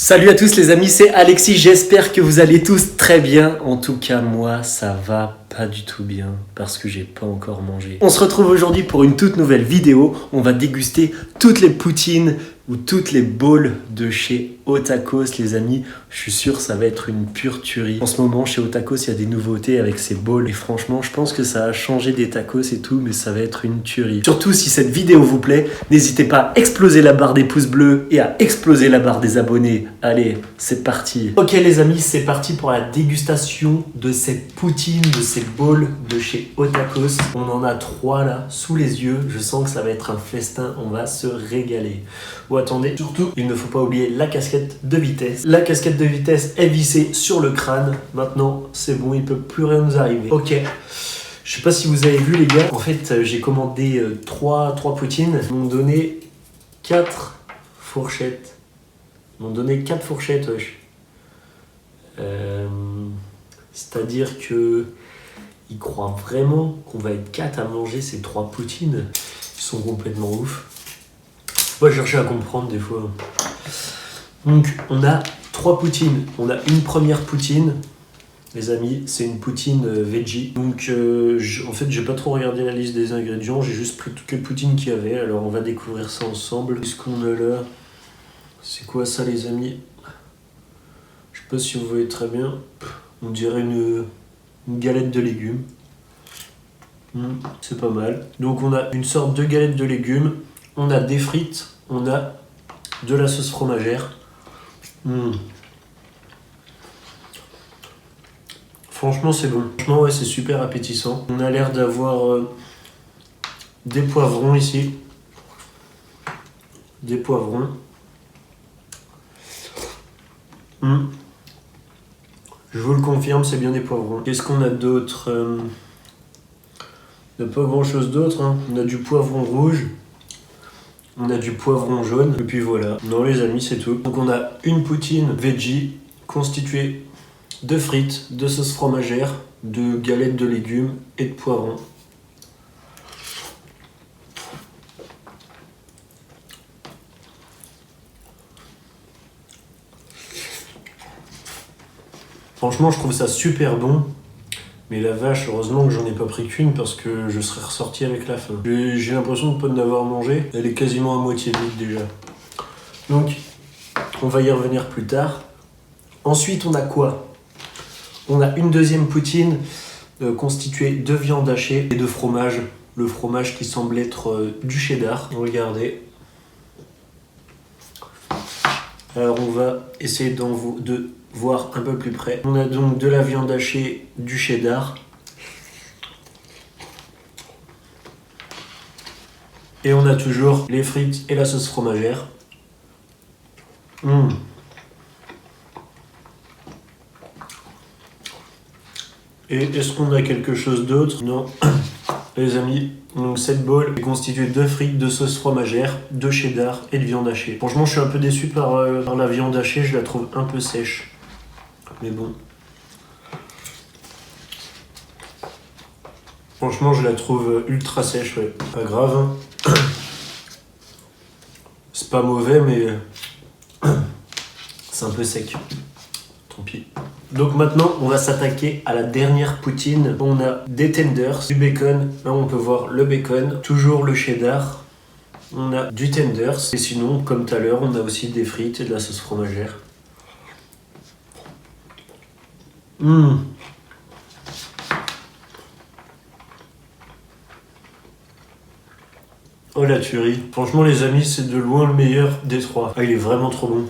Salut à tous les amis, c'est Alexis, j'espère que vous allez tous très bien. En tout cas moi ça va pas du tout bien parce que j'ai pas encore mangé. On se retrouve aujourd'hui pour une toute nouvelle vidéo. On va déguster toutes les poutines ou toutes les bowls de chez Otakos les amis. Je suis sûr ça va être une pure tuerie. En ce moment chez Otakos il y a des nouveautés avec ces bowls et franchement je pense que ça a changé des tacos et tout, mais ça va être une tuerie. Surtout si cette vidéo vous plaît, n'hésitez pas à exploser la barre des pouces bleus et à exploser la barre des abonnés. Allez, c'est parti. Ok les amis, c'est parti pour la dégustation de cette poutine, de ces bowls de chez Otakos. On en a 3 là, sous les yeux. Je sens que ça va être un festin, on va se régaler. Bon attendez, surtout, il ne faut pas oublier la casquette de vitesse. La casquette de vitesse est vissée sur le crâne. Maintenant, c'est bon, il ne peut plus rien nous arriver. Ok. Je sais pas si vous avez vu les gars, en fait j'ai commandé 3 poutines. Ils m'ont donné 4 fourchettes. Ils m'ont donné 4 fourchettes, wesh. C'est-à-dire que ils croient vraiment qu'on va être 4 à manger ces 3 poutines. Ils sont complètement ouf. Moi, je cherchais à comprendre des fois. Donc, on a 3 poutines. On a une première poutine, les amis, c'est une poutine veggie. Donc, en fait, j'ai pas trop regardé la liste des ingrédients. J'ai juste pris toutes les poutines qu'il y avait. Alors, on va découvrir ça ensemble. Qu'est-ce qu'on a là? C'est quoi ça, les amis? Je sais pas si vous voyez très bien. On dirait une galette de légumes. C'est pas mal. Donc on a une sorte de galette de légumes. On a des frites. On a de la sauce fromagère. Franchement c'est bon. Franchement ouais, c'est super appétissant. On a l'air d'avoir des poivrons ici. Des poivrons. Je vous le confirme, c'est bien des poivrons. Qu'est-ce qu'on a d'autre? Il n'y a pas grand chose d'autre. Hein. On a du poivron rouge. On a du poivron jaune. Et puis voilà. Non les amis, c'est tout. Donc on a une poutine veggie constituée de frites, de sauce fromagère, de galettes de légumes et de poivrons. Franchement, je trouve ça super bon. Mais la vache, heureusement que j'en ai pas pris qu'une parce que je serais ressorti avec la faim. J'ai l'impression de ne pas en avoir mangé. Elle est quasiment à moitié vide déjà. Donc, on va y revenir plus tard. Ensuite, on a quoi? On a une deuxième poutine constituée de viande hachée et de fromage. Le fromage qui semble être du cheddar. Regardez. Alors, on va essayer de voir un peu plus près. On a donc de la viande hachée, du cheddar. Et on a toujours les frites et la sauce fromagère. Et est-ce qu'on a quelque chose d'autre? Non. Les amis, donc cette bowl est constituée de frites, de sauce fromagère, de cheddar et de viande hachée. Franchement, je suis un peu déçu par la viande hachée, je la trouve un peu sèche. Mais bon. Franchement, je la trouve ultra sèche, ouais. Pas grave. Hein. C'est pas mauvais, mais c'est un peu sec. Tant pis. Donc maintenant, on va s'attaquer à la dernière poutine. On a des tenders, du bacon. Là, on peut voir le bacon, toujours le cheddar. On a du tenders. Et sinon, comme tout à l'heure, on a aussi des frites et de la sauce fromagère. Oh la tuerie. Franchement les amis, c'est de loin le meilleur des 3. Ah, il est vraiment trop bon.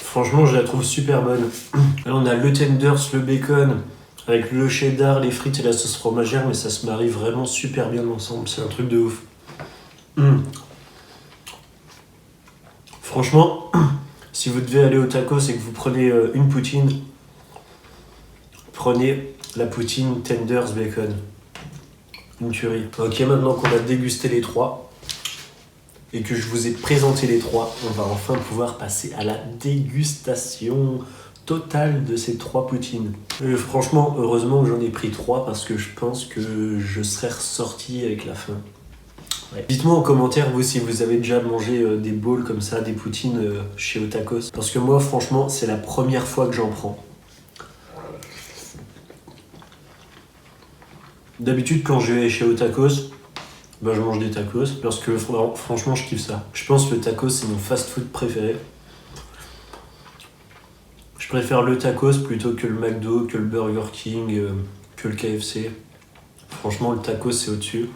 Franchement, je la trouve super bonne. Là, on a le tenders, le bacon, avec le cheddar, les frites et la sauce fromagère, mais ça se marie vraiment super bien ensemble. C'est un truc de ouf. Franchement, si vous devez aller au tacos et que vous prenez une poutine, prenez la poutine tenders bacon. Une tuerie. Ok, maintenant qu'on a dégusté les 3, et que je vous ai présenté les trois, on va enfin pouvoir passer à la dégustation totale de ces 3 poutines. Franchement, heureusement que j'en ai pris 3 parce que je pense que je serais ressorti avec la faim. Ouais. Dites-moi en commentaire, vous, si vous avez déjà mangé des bowls comme ça, des poutines chez Otakos. Parce que moi, franchement, c'est la première fois que j'en prends. D'habitude, quand je vais chez Otakos, bah, je mange des tacos parce que franchement, je kiffe ça. Je pense que le tacos, c'est mon fast-food préféré. Je préfère le tacos plutôt que le McDo, que le Burger King, que le KFC. Franchement, le tacos, c'est au-dessus.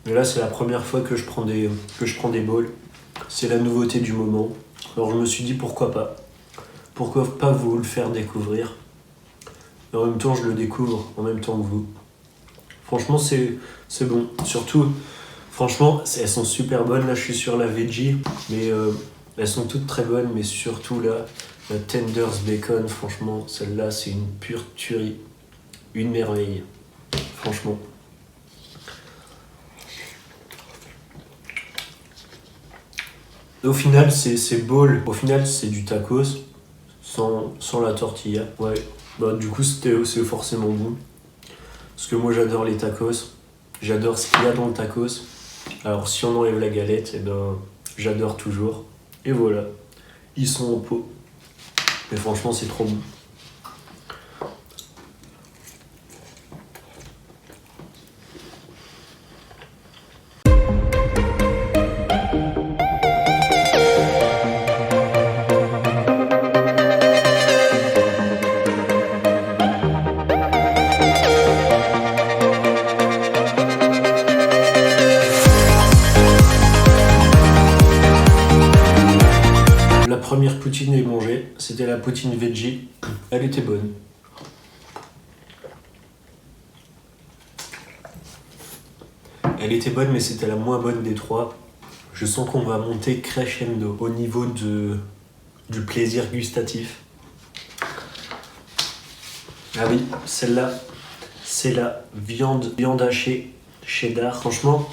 Mais là, c'est la première fois que je prends des bowls. C'est la nouveauté du moment. Alors je me suis dit pourquoi pas. Pourquoi pas vous le faire découvrir. Et en même temps, je le découvre en même temps que vous. Franchement, c'est bon. Surtout, franchement, elles sont super bonnes. Là, je suis sur la veggie, mais elles sont toutes très bonnes. Mais surtout là, la Tenders Bacon, franchement, celle-là, c'est une pure tuerie. Une merveille. Franchement. Au final, c'est bowls. Au final, c'est du tacos sans la tortilla. Ouais. Bah, du coup, c'est forcément bon. Parce que moi, j'adore les tacos. J'adore ce qu'il y a dans le tacos. Alors, si on enlève la galette, eh ben, j'adore toujours. Et voilà. Ils sont en pot. Mais franchement, c'est trop bon. La première poutine est mangée, c'était la poutine veggie. Elle était bonne. Elle était bonne, mais c'était la moins bonne des 3. Je sens qu'on va monter crescendo au niveau du plaisir gustatif. Ah oui, celle-là, c'est la viande hachée cheddar. Franchement,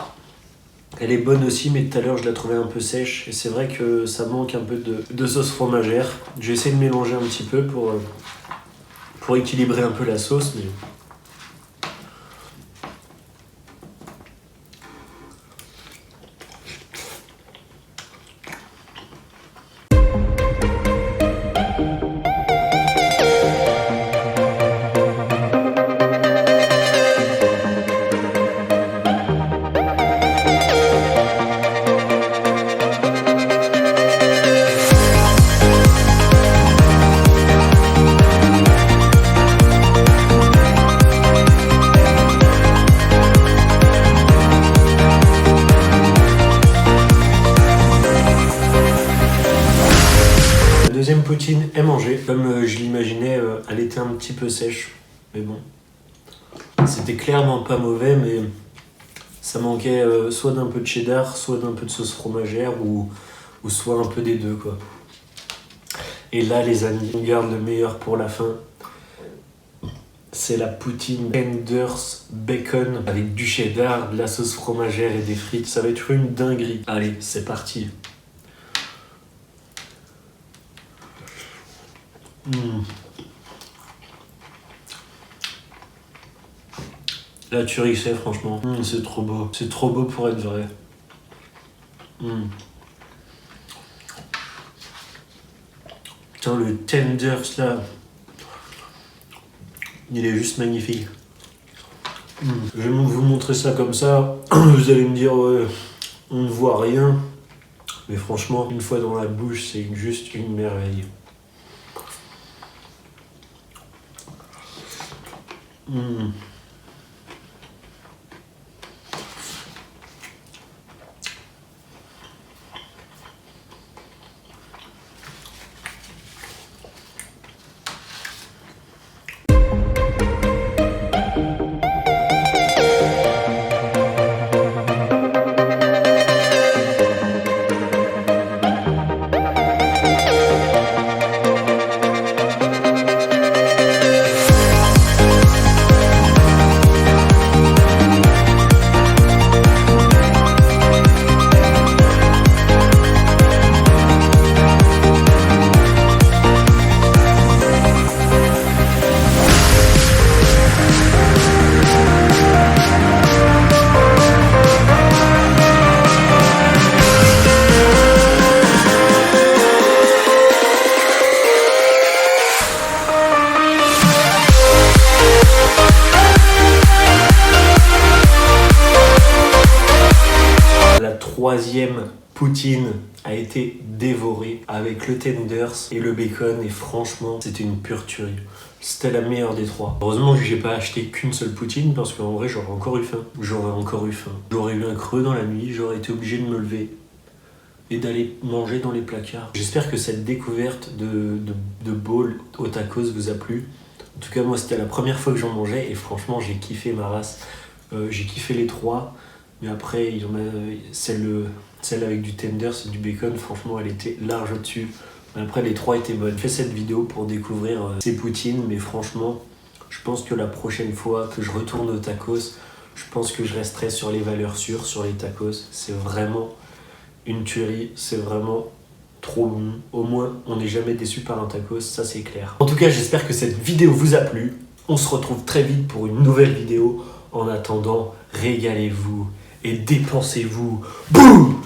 elle est bonne aussi, mais tout à l'heure je la trouvais un peu sèche. Et c'est vrai que ça manque un peu de sauce fromagère. J'ai essayé de mélanger un petit peu pour équilibrer un peu la sauce. Mais... deuxième poutine est mangée. Comme je l'imaginais, elle était un petit peu sèche. Mais bon, c'était clairement pas mauvais, mais ça manquait soit d'un peu de cheddar, soit d'un peu de sauce fromagère, ou soit un peu des deux, quoi. Et là, les amis, on garde le meilleur pour la fin. C'est la poutine Tenders Bacon avec du cheddar, de la sauce fromagère et des frites. Ça va être une dinguerie. Allez, c'est parti. La tuerie que c'est, franchement. C'est trop beau. C'est trop beau pour être vrai. Putain, le tenders là, il est juste magnifique. Je vais vous montrer ça comme ça. Vous allez me dire, ouais, on ne voit rien. Mais franchement, une fois dans la bouche, c'est juste une merveille. la 3e poutine a été dévorée avec le tenders et le bacon, et franchement c'était une pure tuerie. C'était la meilleure des 3. Heureusement que j'ai pas acheté qu'une seule poutine, parce qu'en vrai j'aurais encore eu faim. J'aurais eu un creux dans la nuit, j'aurais été obligé de me lever et d'aller manger dans les placards. J'espère que cette découverte de bowl au tacos vous a plu. En tout cas moi c'était la première fois que j'en mangeais et franchement j'ai kiffé ma race. J'ai kiffé les 3, mais après il y en a celle avec du tenders et du bacon, franchement elle était large au-dessus. Après les 3 étaient bonnes. J'ai fait cette vidéo pour découvrir ces poutines, mais franchement je pense que la prochaine fois que je retourne au tacos, je pense que je resterai sur les valeurs sûres, sur les tacos. C'est vraiment une tuerie, c'est vraiment trop bon. Au moins on n'est jamais déçu par un tacos, ça c'est clair. En tout cas j'espère que cette vidéo vous a plu. On se retrouve très vite pour une nouvelle vidéo. En attendant, régalez-vous et dépensez-vous. Boum!